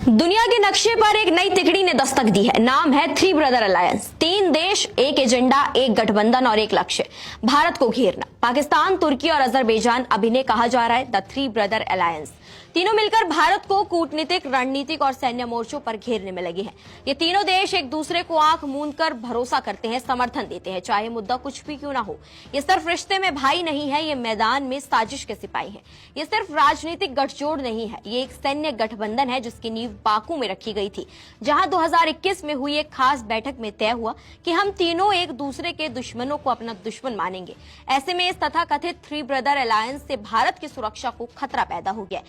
दुनिया के नक्शे पर एक नई तिकड़ी ने दस्तक दी है। नाम है थ्री ब्रदर अलायंस। 3 देश, एक एजेंडा, एक गठबंधन और एक लक्ष्य, भारत को घेरना। पाकिस्तान, तुर्की और अजरबैजान, अभी इन्हें कहा जा रहा है द थ्री ब्रदर अलायंस। तीनों मिलकर भारत को कूटनीतिक, रणनीतिक और सैन्य मोर्चों पर घेरने में लगे हैं। ये तीनों देश एक दूसरे को आंख मूंद कर भरोसा करते हैं, समर्थन देते हैं, चाहे मुद्दा कुछ भी क्यों ना हो। ये सिर्फ रिश्ते में भाई नहीं है, ये मैदान में साजिश के सिपाही हैं। ये सिर्फ राजनीतिक गठजोड़ नहीं है, ये एक सैन्य गठबंधन है जिसकी नींव बाकू में रखी गई थी, जहां 2021 में हुई एक खास बैठक में तय हुआ कि हम तीनों एक दूसरे के दुश्मनों को अपना दुश्मन मानेंगे। ऐसे में इस तथाकथित थ्री ब्रदर अलायंस से भारत की सुरक्षा को खतरा पैदा हो गया।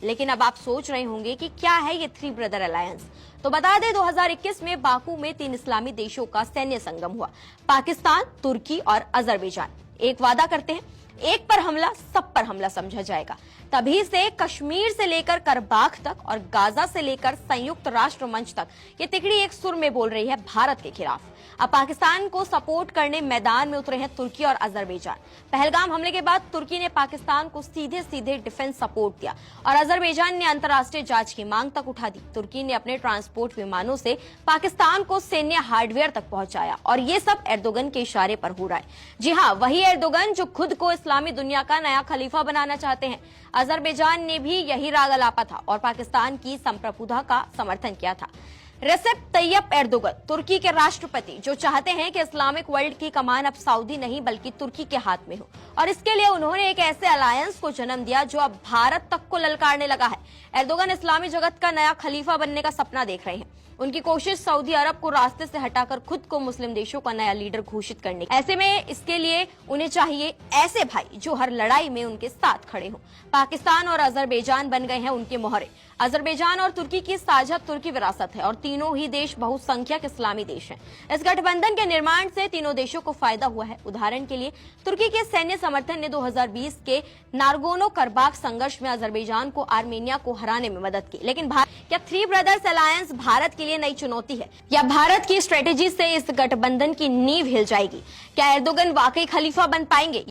लेकिन अब आप सोच रहे होंगे कि क्या है ये थ्री ब्रदर अलायंस। तो बता दें, 2021 में बाकू में 3 इस्लामी देशों का सैन्य संगम हुआ। पाकिस्तान, तुर्की और अजरबैजान एक वादा करते हैं, एक पर हमला सब पर हमला समझा जाएगा। तभी से कश्मीर से लेकर करबाख तक और गाजा से लेकर संयुक्त राष्ट्र मंच तक ये तिकड़ी एक सुर में बोल रही है भारत के खिलाफ। अब पाकिस्तान को सपोर्ट करने मैदान में उतरे हैं तुर्की और अजरबैजान। पहलगाम हमले के बाद तुर्की ने पाकिस्तान को सीधे सीधे डिफेंस सपोर्ट दिया और अजरबैजान ने अंतर्राष्ट्रीय जांच की मांग तक उठा दी। तुर्की ने अपने ट्रांसपोर्ट विमानों से पाकिस्तान को सैन्य हार्डवेयर तक पहुंचाया और ये सब एर्दोगन के इशारे पर हो रहा है। जी हाँ, वही एर्दोगन जो खुद को इस्लामी दुनिया का नया खलीफा बनाना चाहते हैं। अजरबैजान ने भी यही राग अलापा था और पाकिस्तान की संप्रभुता का समर्थन किया था। रेसेप तैयप एर्दोगन, तुर्की के राष्ट्रपति, जो चाहते हैं कि इस्लामिक वर्ल्ड की कमान अब सऊदी नहीं बल्कि तुर्की के हाथ में हो, और इसके लिए उन्होंने एक ऐसे अलायंस को जन्म दिया जो अब भारत तक को ललकारने लगा है। एर्दोगन इस्लामी जगत का नया खलीफा बनने का सपना देख रहे हैं। उनकी कोशिश सऊदी अरब को रास्ते से हटाकर खुद को मुस्लिम देशों का नया लीडर घोषित करने की। ऐसे में इसके लिए उन्हें चाहिए ऐसे भाई जो हर लड़ाई में उनके साथ खड़े हों। पाकिस्तान और अजरबैजान बन गए हैं उनके मोहरे। अजरबैजान और तुर्की की साझा तुर्की विरासत है और तीनों ही देश बहुसंख्यक इस्लामी देश हैं। इस गठबंधन के निर्माण से तीनों देशों को फायदा हुआ है। उदाहरण के लिए तुर्की के सैन्य समर्थन ने 2020 के नारगोनो करबाख संघर्ष में अजरबैजान को आर्मेनिया को हराने में मदद की। लेकिन क्या थ्री ब्रदर्स अलायंस भारत के लिए नई चुनौती है, या भारत की स्ट्रेटेजी से इस गठबंधन की नींव हिल जाएगी? क्या एर्दोगन वाकई खलीफा बन पाएंगे?